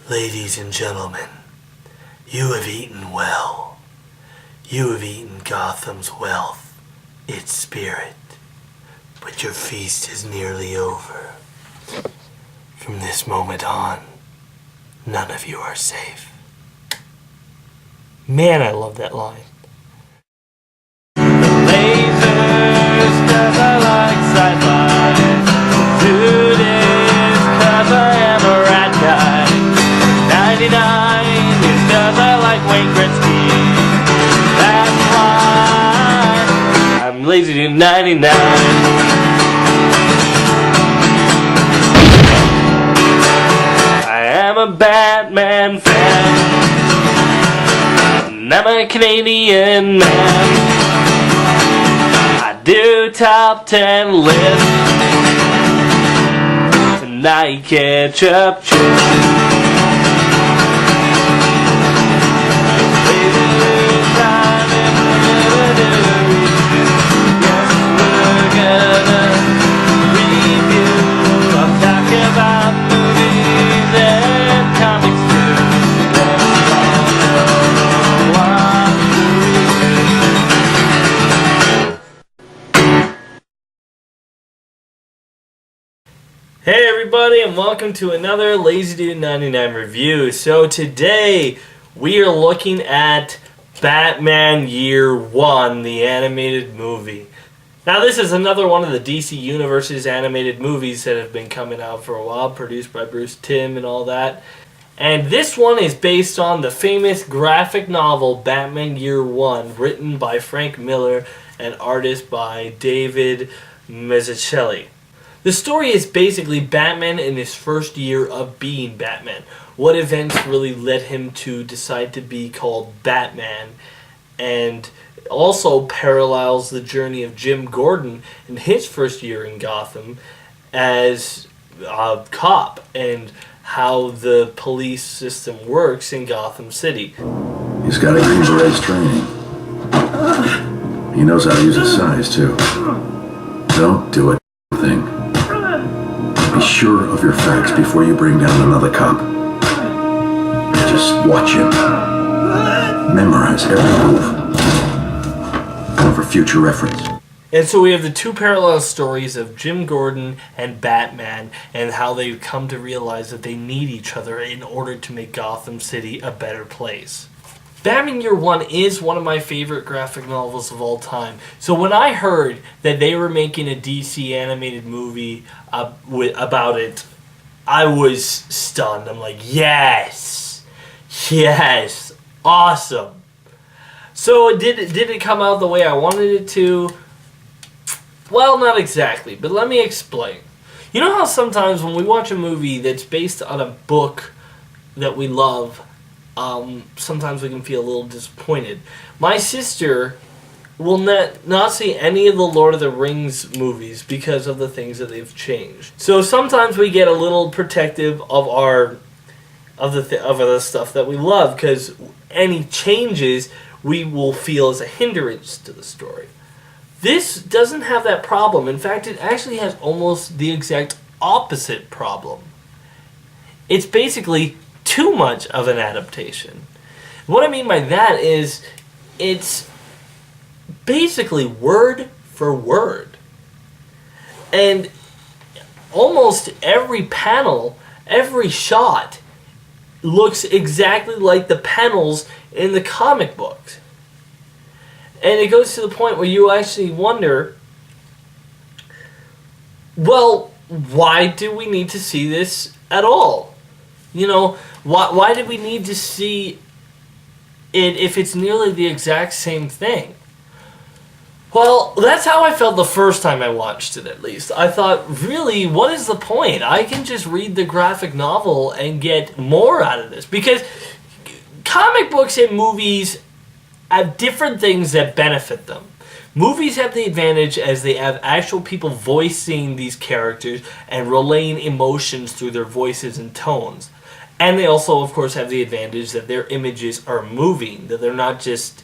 Ladies and gentlemen, you have eaten well. You have eaten Gotham's wealth, its spirit. But your feast is nearly over. From this moment on, none of you are safe. Man, I love that line. Lasers, 'cause I like sci-fi. Dude is 'cause I am a rat guy. 99 is 'cause I like Wayne Gretzky. That's why I'm lazy to 99. I am a Batman fan. And I'm a Canadian man. I do top 10 lists. And I ketchup chips. Hey everybody, and welcome to another Lazy Dude 99 review. So today we are looking at Batman Year 1, the animated movie. Now this is another one of the DC Universe's animated movies that have been coming out for a while, produced by Bruce Timm and all that. And this one is based on the famous graphic novel Batman Year 1, written by Frank Miller and artist by David Mazzucchelli. The story is basically Batman in his first year of being Batman. What events really led him to decide to be called Batman, and also parallels the journey of Jim Gordon in his first year in Gotham as a cop and how the police system works in Gotham City. He's got a Green Beret's training. He knows how to use his size, too. Don't do a thing. Be sure of your facts before you bring down another cop. Just watch him. Memorize every move. For future reference. And so we have the two parallel stories of Jim Gordon and Batman and how they come to realize that they need each other in order to make Gotham City a better place. Batman Year 1 is one of my favorite graphic novels of all time. So when I heard that they were making a DC animated movie about it, I was stunned. I'm like, yes, awesome. So did it come out the way I wanted it to? Well, not exactly, but let me explain. You know how sometimes when we watch a movie that's based on a book that we love, sometimes we can feel a little disappointed. My sister will not see any of the Lord of the Rings movies because of the things that they've changed. So sometimes we get a little protective of the stuff that we love, because any changes we will feel as a hindrance to the story. This doesn't have that problem. In fact, it actually has almost the exact opposite problem. It's basically too much of an adaptation. What I mean by that is it's basically word for word. And almost every panel, every shot looks exactly like the panels in the comic books. And it goes to the point where you actually wonder, well, why do we need to see this at all? You know, why did we need to see it if it's nearly the exact same thing? Well, that's how I felt the first time I watched it, at least. I thought, really, what is the point? I can just read the graphic novel and get more out of this. Because comic books and movies have different things that benefit them. Movies have the advantage as they have actual people voicing these characters and relaying emotions through their voices and tones. And they also, of course, have the advantage that their images are moving, that they're not just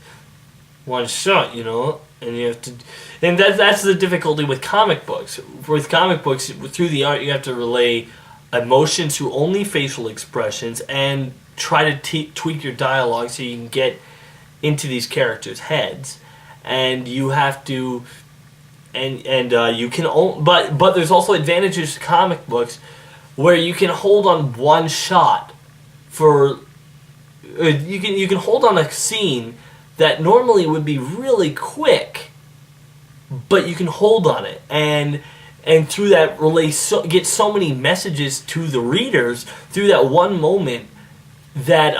one shot, you know, and you have to, and that's the difficulty with comic books. With comic books, through the art, you have to relay emotions through only facial expressions and try to tweak your dialogue so you can get into these characters' heads. And you have to, you can, but there's also advantages to comic books where you can hold on one shot for, you can hold on a scene that normally would be really quick, but you can hold on it, and through that get so many messages to the readers through that one moment that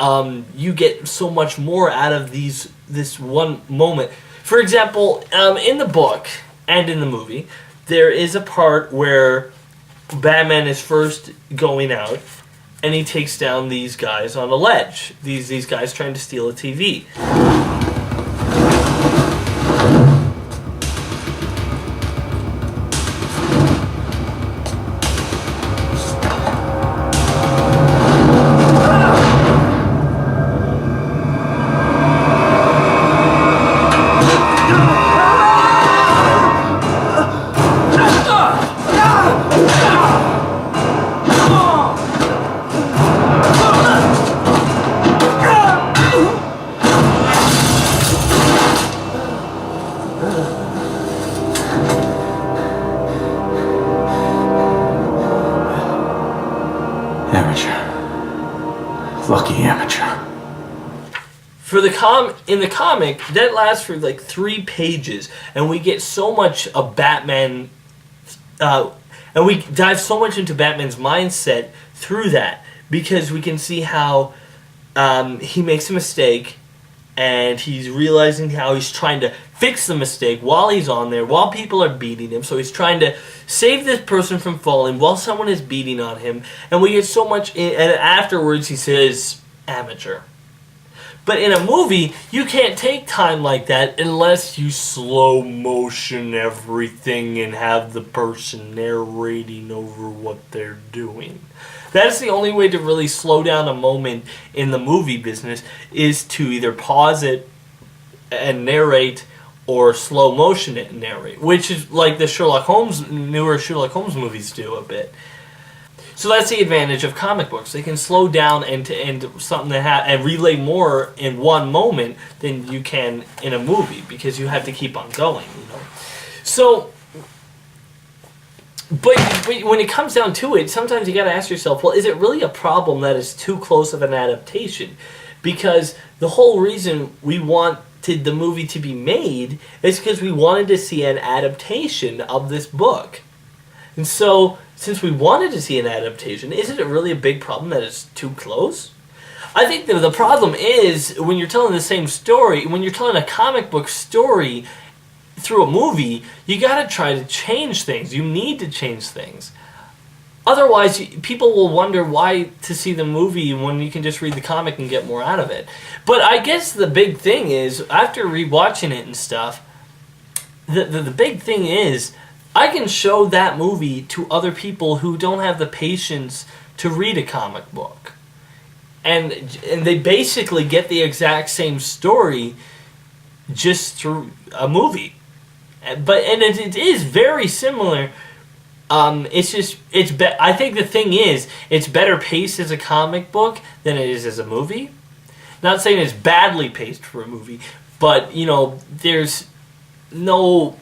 you get so much more out of this one moment. For example, in the book and in the movie, there is a part where Batman is first going out, and he takes down these guys on a ledge. These guys trying to steal a TV. Lucky amateur. In the comic, that lasts for like 3 pages, and we get so much of Batman, and we dive so much into Batman's mindset through that, because we can see how he makes a mistake, and he's realizing how he's trying to fix the mistake while he's on there, while people are beating him. So he's trying to save this person from falling while someone is beating on him. And we get so much, and afterwards he says, amateur. But in a movie, you can't take time like that unless you slow motion everything and have the person narrating over what they're doing. That's the only way to really slow down a moment in the movie business, is to either pause it and narrate, or slow motion it and narrate, which is like the newer Sherlock Holmes movies do a bit. So that's the advantage of comic books. They can slow down and something and relay more in one moment than you can in a movie, because you have to keep on going, So, but when it comes down to it, sometimes you got to ask yourself, well, is it really a problem that it's too close of an adaptation? Because the whole reason we wanted the movie to be made is because we wanted to see an adaptation of this book. And so, since we wanted to see an adaptation, isn't it really a big problem that it's too close? I think that the problem is, when you're telling the same story, when you're telling a comic book story through a movie, you got to try to change things. You need to change things. Otherwise, people will wonder why to see the movie when you can just read the comic and get more out of it. But I guess the big thing is, after rewatching it and stuff, the big thing is, I can show that movie to other people who don't have the patience to read a comic book. And they basically get the exact same story just through a movie. But it is very similar. I think the thing is, it's better paced as a comic book than it is as a movie. Not saying it's badly paced for a movie, but there's no.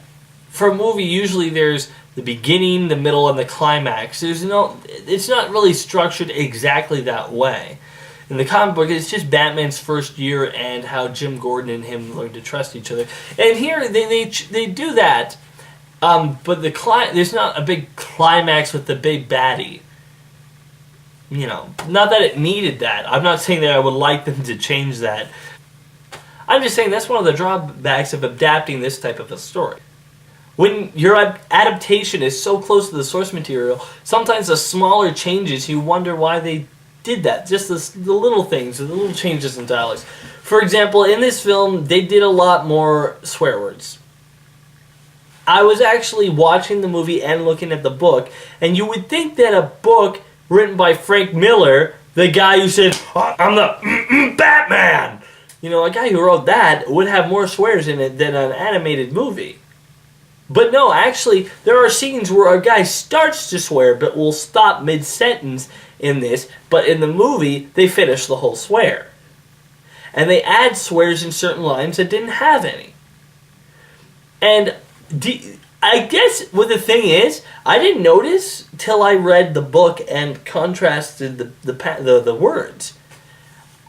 For a movie, usually there's the beginning, the middle, and the climax. It's not really structured exactly that way. In the comic book, it's just Batman's first year and how Jim Gordon and him learn to trust each other. And here, they do that, but there's not a big climax with the big baddie. Not that it needed that. I'm not saying that I would like them to change that. I'm just saying that's one of the drawbacks of adapting this type of a story. When your adaptation is so close to the source material, sometimes the smaller changes, you wonder why they did that. Just the little things, the little changes in dialogues. For example, in this film, they did a lot more swear words. I was actually watching the movie and looking at the book, and you would think that a book written by Frank Miller, the guy who said, I'm the Batman, a guy who wrote that, would have more swears in it than an animated movie. But no, actually, there are scenes where a guy starts to swear but will stop mid-sentence in this, but in the movie, they finish the whole swear. And they add swears in certain lines that didn't have any. And I guess what the thing is, I didn't notice till I read the book and contrasted the words.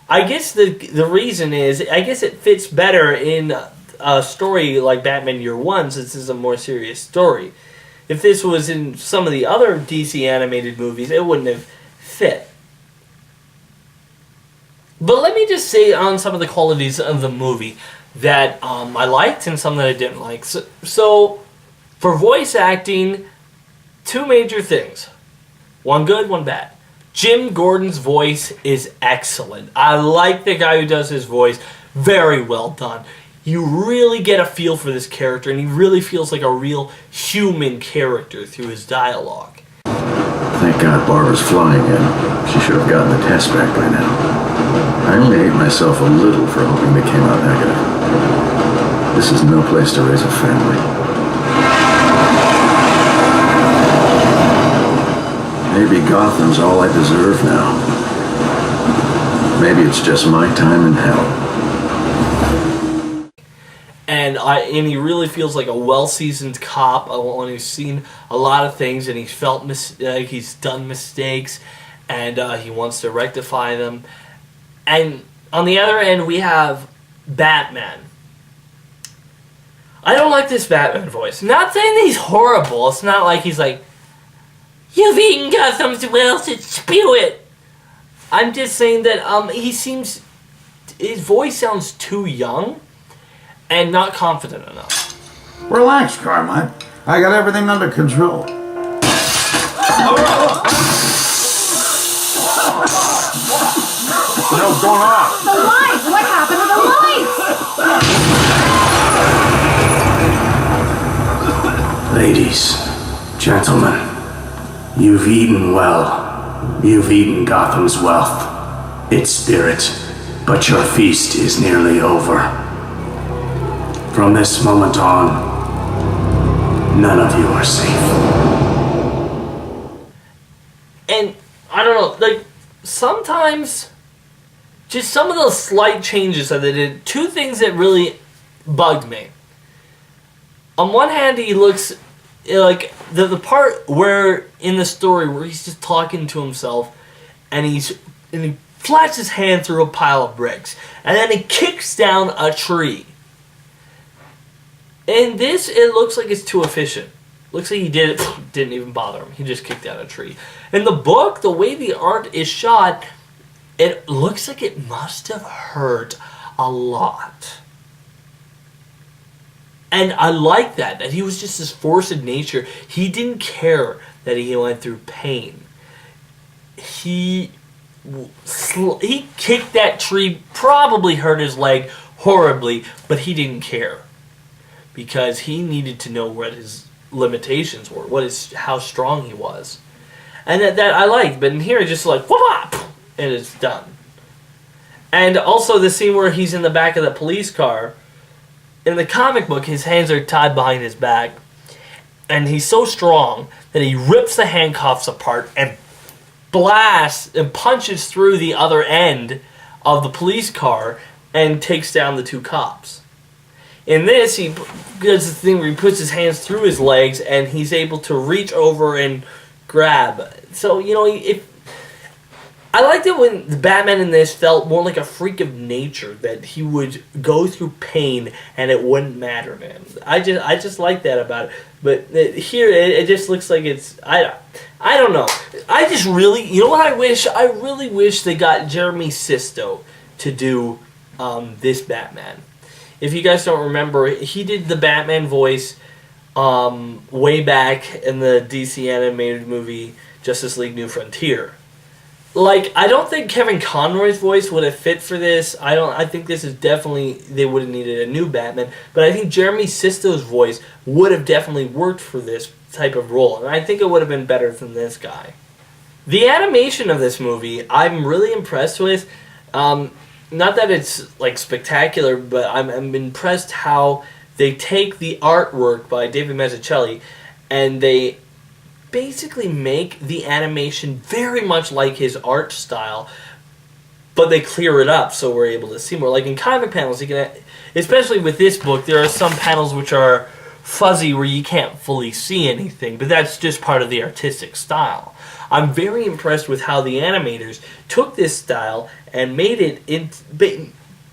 I guess the reason is, I guess it fits better in a story like Batman Year One, since this is a more serious story. If this was in some of the other DC animated movies, it wouldn't have fit. But let me just say on some of the qualities of the movie that I liked and some that I didn't like. So for voice acting, two major things. One good, one bad. Jim Gordon's voice is excellent. I like the guy who does his voice. Very well done. You really get a feel for this character, and he really feels like a real human character through his dialogue. Thank God Barbara's flying in. She should have gotten the test back by now. I only hate myself a little for hoping they came out negative. This is no place to raise a family. Maybe Gotham's all I deserve now. Maybe it's just my time in hell. And he really feels like a well-seasoned cop, one who's seen a lot of things, and he's felt like he's done mistakes, and he wants to rectify them. And on the other end, we have Batman. I don't like this Batman voice. Not saying that he's horrible. It's not like he's like, "You've eaten Gotham's wealth and spew it." I'm just saying that his voice sounds too young and not confident enough. Relax, Carmine. I got everything under control. What the hell's going on? The lights! What happened to the lights? Ladies, gentlemen, you've eaten well. You've eaten Gotham's wealth, its spirit, but your feast is nearly over. From this moment on, none of you are safe. And I don't know, like, sometimes just some of those slight changes that they did, two things that really bugged me. On one hand, he looks like the part where in the story where he's just talking to himself and he flashes his hand through a pile of bricks and then he kicks down a tree. In this, it looks like it's too efficient. Looks like he didn't even bother him. He just kicked down a tree. In the book, the way the art is shot, it looks like it must have hurt a lot. And I like that he was just this force of nature. He didn't care that he went through pain. He kicked that tree, probably hurt his leg horribly, but he didn't care. Because he needed to know what his limitations were, how strong he was. And that I liked, but in here it's just like, whoop, and it's done. And also the scene where he's in the back of the police car. In the comic book, his hands are tied behind his back, and he's so strong that he rips the handcuffs apart and blasts and punches through the other end of the police car and takes down the two cops. In this, he does the thing where he puts his hands through his legs and he's able to reach over and grab. So, you know, I liked it when the Batman in this felt more like a freak of nature, that he would go through pain and it wouldn't matter to him. I just like that about it. But here, it just looks like it's, I don't know. I just really, you know what I wish? I really wish they got Jeremy Sisto to do this Batman. If you guys don't remember, he did the Batman voice way back in the DC animated movie Justice League New Frontier. Like, I don't think Kevin Conroy's voice would have fit for this. I think this is definitely, they would have needed a new Batman. But I think Jeremy Sisto's voice would have definitely worked for this type of role. And I think it would have been better than this guy. The animation of this movie, I'm really impressed with. Not that it's like spectacular, but I'm impressed how they take the artwork by David Mazzucchelli and they basically make the animation very much like his art style, but they clear it up so we're able to see more. Like in comic panels, you can, especially with this book, there are some panels which are fuzzy where you can't fully see anything, but that's just part of the artistic style. I'm very impressed with how the animators took this style and made it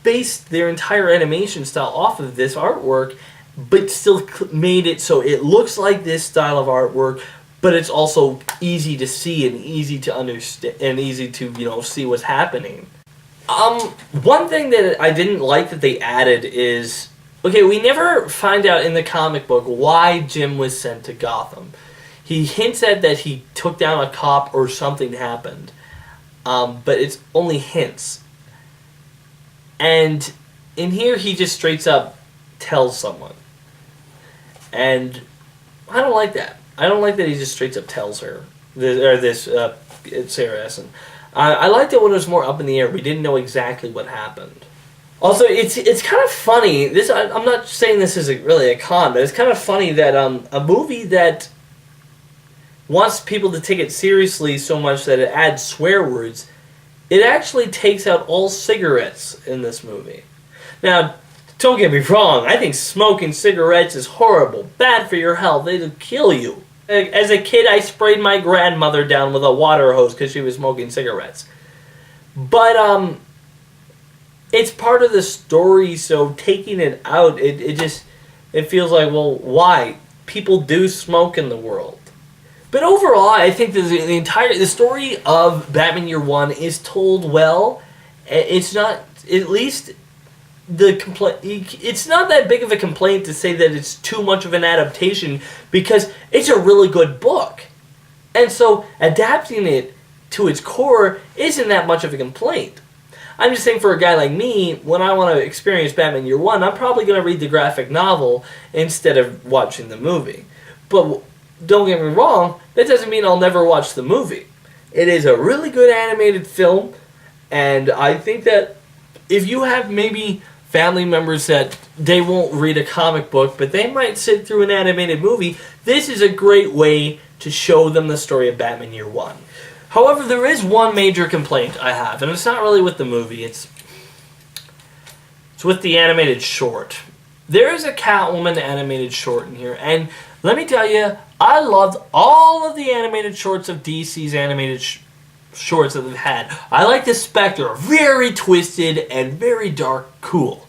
based their entire animation style off of this artwork, but still made it so it looks like this style of artwork, but it's also easy to see and easy to understand and easy to, see what's happening. One thing that I didn't like that they added is, okay, we never find out in the comic book why Jim was sent to Gotham. He hints at that he took down a cop or something happened, but it's only hints. And in here, he just straight up tells someone. And I don't like that. I don't like that he just straight up tells her, Sarah Essen. I liked it when it was more up in the air. We didn't know exactly what happened. Also, it's kind of funny. I'm not saying this is really a con, but it's kind of funny that a movie that wants people to take it seriously so much that it adds swear words, it actually takes out all cigarettes in this movie. Now, don't get me wrong, I think smoking cigarettes is horrible, bad for your health, it'll kill you. As a kid, I sprayed my grandmother down with a water hose because she was smoking cigarettes. But, it's part of the story, so taking it out, it feels like, well, why? People do smoke in the world. But overall, I think the story of Batman Year One is told well. It's not, at least it's not that big of a complaint to say that it's too much of an adaptation, because it's a really good book. And so adapting it to its core isn't that much of a complaint. I'm just saying, for a guy like me, when I want to experience Batman Year One, I'm probably going to read the graphic novel instead of watching the movie. But don't get me wrong, that doesn't mean I'll never watch the movie. It is a really good animated film, and I think that if you have maybe family members that they won't read a comic book, but they might sit through an animated movie, this is a great way to show them the story of Batman Year One. However, there is one major complaint I have, and it's not really with the movie, it's with the animated short. There is a Catwoman animated short in here, and let me tell you, I loved all of the animated shorts of DC's animated shorts that they've had. I like the Spectre, very twisted and very dark, cool.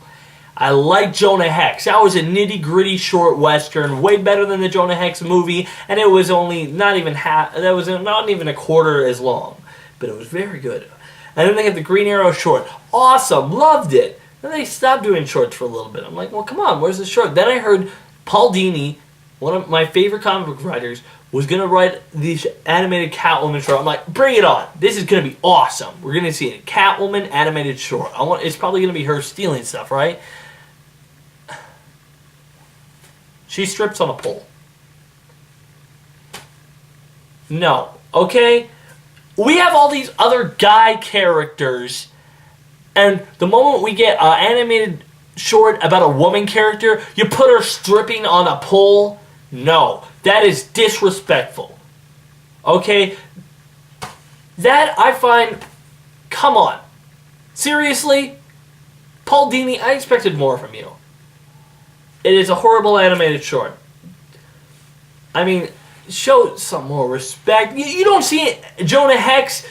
I like Jonah Hex. That was a nitty-gritty short western, way better than the Jonah Hex movie, and it was only not even a quarter as long, but it was very good. And then they had the Green Arrow short, awesome, loved it. Then they stopped doing shorts for a little bit. I'm like, well, come on, where's the short? Then I heard Paul Dini, one of my favorite comic book writers, was going to write this animated Catwoman short. I'm like, bring it on. This is going to be awesome. We're going to see a Catwoman animated short. It's probably going to be her stealing stuff, right? She strips on a pole. No. Okay? We have all these other guy characters, and the moment we get an animated short about a woman character, you put her stripping on a pole? No. That is disrespectful. Okay? That I find... Come on. Seriously? Paul Dini, I expected more from you. It is a horrible animated short. I mean, show some more respect. You don't see Jonah Hex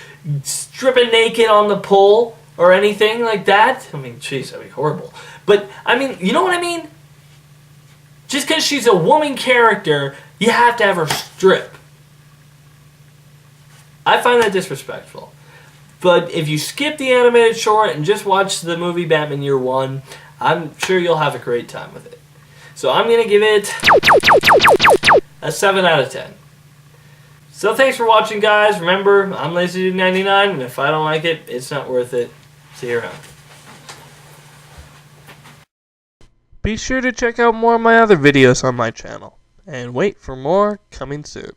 stripping naked on the pole or anything like that. I mean, jeez, that'd be horrible. But, I mean, you know what I mean? Just because she's a woman character, you have to have her strip. I find that disrespectful. But if you skip the animated short and just watch the movie Batman Year One, I'm sure you'll have a great time with it. So I'm going to give it a 7 out of 10. So thanks for watching, guys. Remember, I'm LazyDude99, and if I don't like it, it's not worth it. See you around. Be sure to check out more of my other videos on my channel. And wait for more coming soon.